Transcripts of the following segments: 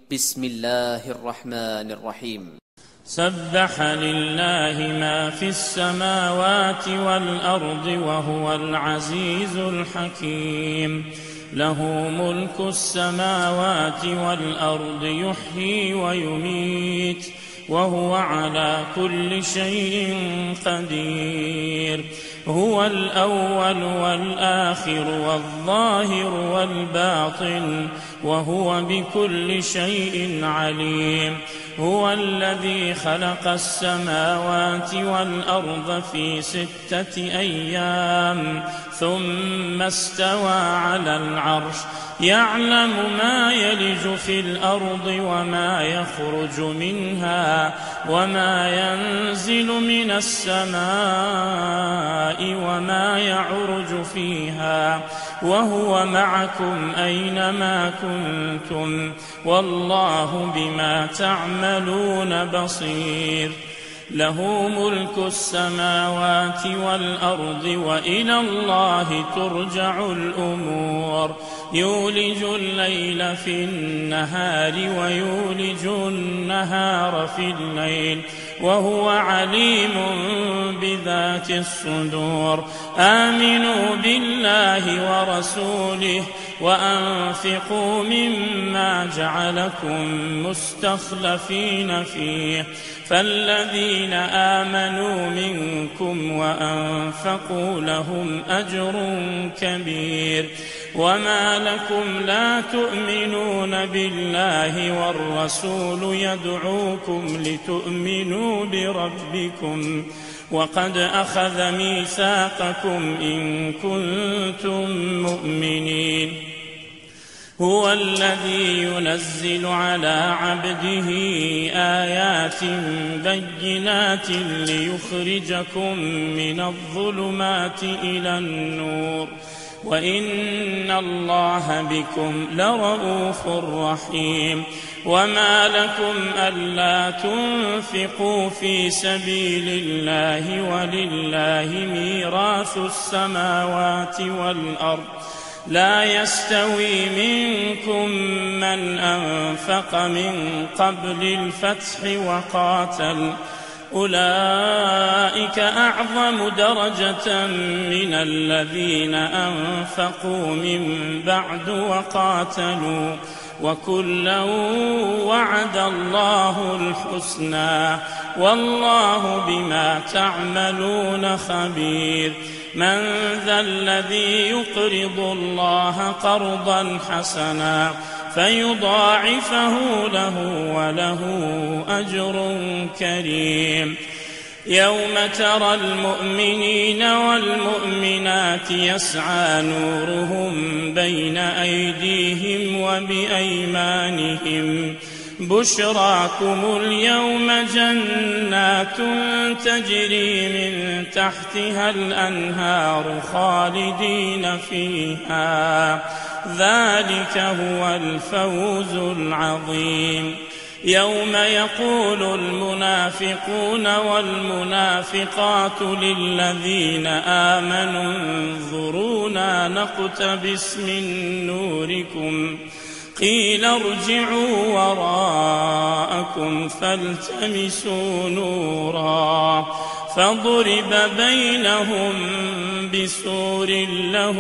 بسم الله الرحمن الرحيم. سبح لله ما في السماوات والأرض وهو العزيز الحكيم. له ملك السماوات والأرض يحيي ويميت وهو على كل شيء قدير. هو الأول والآخر والظاهر والباطن وهو بكل شيء عليم. هو الذي خلق السماوات والأرض في 6 أيام ثم استوى على العرش يعلم ما يلج في الأرض وما يخرج منها وما ينزل من السماء وما يعرج فيها وهو معكم أينما كنتم والله بما تعملون بصير. له ملك السماوات والأرض وإلى الله ترجع الأمور. يولج الليل في النهار ويولج النهار في الليل وهو عليم بذات الصدور. آمنوا بالله ورسوله وأنفقوا مما جعلكم مستخلفين فيه فالذين آمنوا منكم وأنفقوا لهم أجر كبير. وما لكم لا تؤمنون بالله والرسول يدعوكم لتؤمنوا بربكم وقد أخذ ميثاقكم إن كنتم مؤمنين. هو الذي ينزل على عبده آيات بينات ليخرجكم من الظلمات إلى النور وإن الله بكم لرءوف رحيم. وما لكم ألا تنفقوا في سبيل الله ولله ميراث السماوات والأرض لا يستوي منكم من أنفق من قبل الفتح وقاتل أولئك أعظم درجة من الذين أنفقوا من بعد وقاتلوا وكلا وعد الله الحسنى والله بما تعملون خبير. من ذا الذي يقرض الله قرضا حسنا فيضاعفه له وله أجر كريم. يوم ترى المؤمنين والمؤمنات يسعى نورهم بين أيديهم وبأيمانهم بشراكم اليوم جنات تجري من تحتها الأنهار خالدين فيها ذلك هو الفوز العظيم. يوم يقول المنافقون والمنافقات للذين آمنوا انظرونا نقتبس من نوركم قيل ارجعوا وراءكم فالتمسوا نورا فضرب بينهم بسور له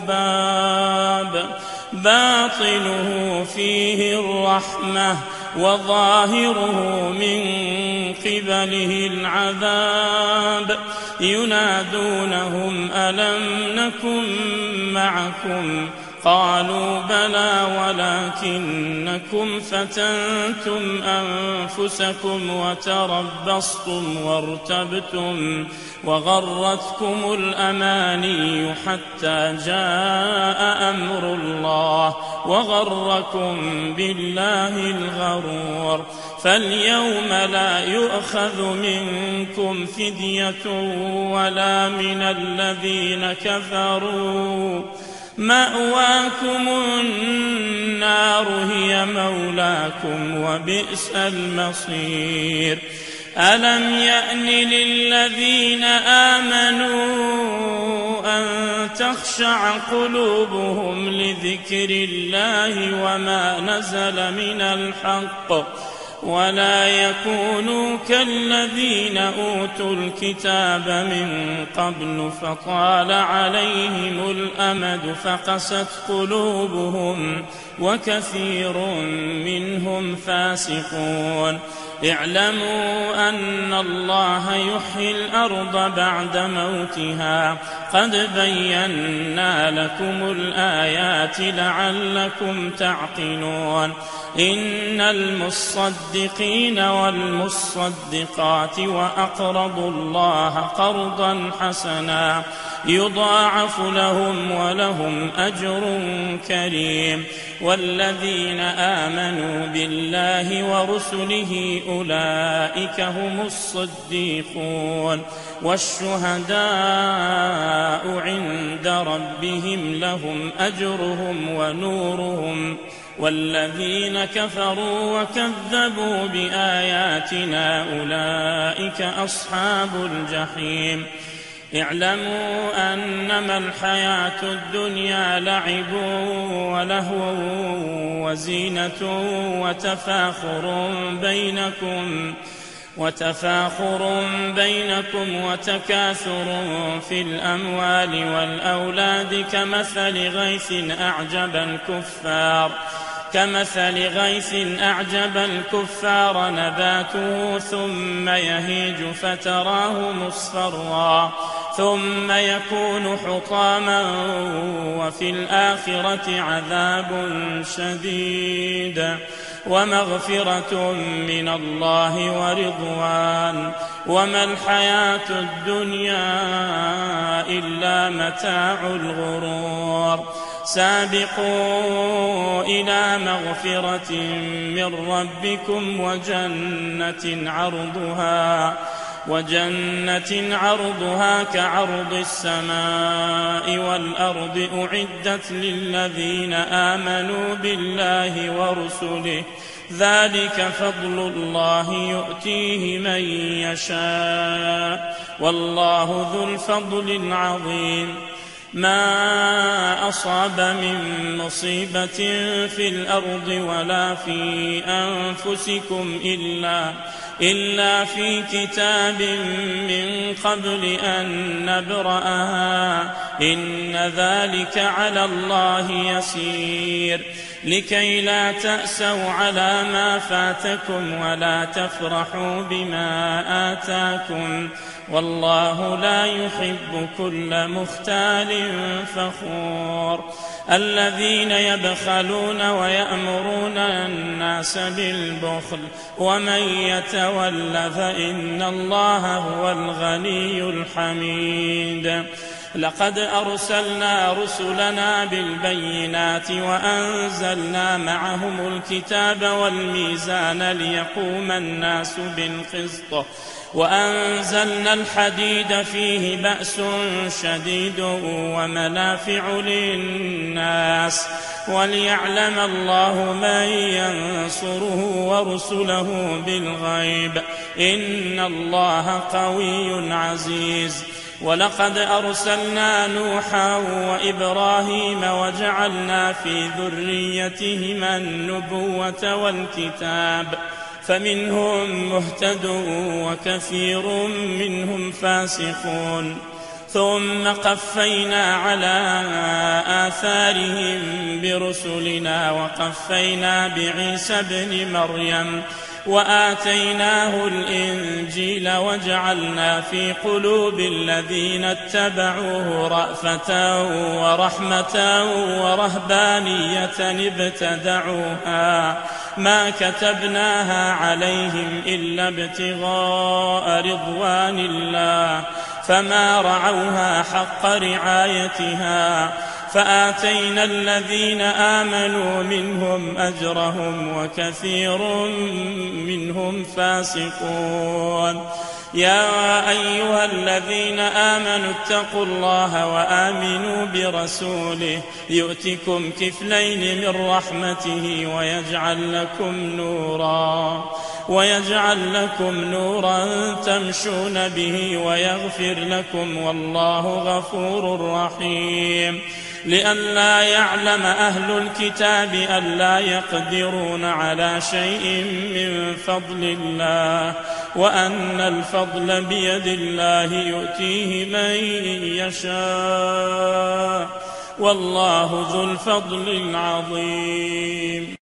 باب باطنه فيه الرحمة وظاهره من قبله العذاب ينادونهم ألم نكن معكم قالوا بلى ولكنكم فتنتم أنفسكم وتربصتم وارتبتم وغرتكم الأماني حتى جاء أمر الله وغركم بالله الغرور. فاليوم لا يؤخذ منكم فدية ولا من الذين كفروا مأواكم النار هي مولاكم وبئس المصير. ألم يأن للذين آمنوا أن تخشع قلوبهم لذكر الله وما نزل من الحق ولا يكونوا كالذين أوتوا الكتاب من قبل فطال عليهم الأمد فقست قلوبهم وكثير منهم فاسقون اعلموا أن الله يحيي الأرض بعد موتها قد بينا لكم الآيات لعلكم تعقلون إن المصدقين والمصدقات وأقرضوا الله قرضا حسنا يضاعف لهم ولهم أجر كريم والذين آمنوا بالله ورسله أولئك هم الصديقون والشهداء عند ربهم لهم أجرهم ونورهم والذين كفروا وكذبوا بآياتنا أولئك أصحاب الجحيم اعلموا أنما الحياة الدنيا لعب ولهو وزينة وتفاخر بينكم وتكاثر في الأموال والأولاد كمثل غيث أعجب الكفار نباته ثم يهيج فتراه مصفرا ثم يكون حطاما وفي الآخرة عذاب شديد ومغفرة من الله ورضوان وما الحياة الدنيا إلا متاع الغرور سابقوا إلى مغفرة من ربكم وجنة عرضها كعرض السماء والأرض أعدت للذين آمنوا بالله ورسله ذلك فضل الله يؤتيه من يشاء والله ذو الفضل العظيم ما أصاب من مصيبة في الأرض ولا في أنفسكم إلا في كتاب من قبل أن نبرأها إن ذلك على الله يسير لكي لا تأسوا على ما فاتكم ولا تفرحوا بما آتاكم والله لا يحب كل مختال فخور الذين يبخلون ويأمرون الناس بالبخل ومن يتول فإن الله هو الغني الحميد لقد أرسلنا رسلنا بالبينات وأنزلنا معهم الكتاب والميزان ليقوم الناس بالقسط وأنزلنا الحديد فيه بأس شديد ومنافع للناس وليعلم الله من ينصره ورسله بالغيب إن الله قوي عزيز ولقد أرسلنا نوحا وإبراهيم وجعلنا في ذريتهما النبوة والكتاب فمنهم مهتد وكثير منهم فاسقون ثم قفينا على آثارهم برسلنا وقفينا بعيسى ابن مريم وآتيناه الإنجيل وجعلنا في قلوب الذين اتبعوه رأفة ورحمة ورهبانية ابتدعوها ما كتبناها عليهم إلا ابتغاء رضوان الله فما رعوها حق رعايتها فآتينا الذين آمنوا منهم أجرهم وكثير منهم فاسقون يا أيها الذين آمنوا اتقوا الله وآمنوا برسوله يؤتكم كفلين من رحمته ويجعل لكم نورا ويجعل لكم نورا تمشون به ويغفر لكم والله غفور رحيم. لئلا يعلم أهل الكتاب ألا يقدرون على شيء من فضل الله وأن الفضل بيد الله يؤتيه من يشاء والله ذو الفضل العظيم.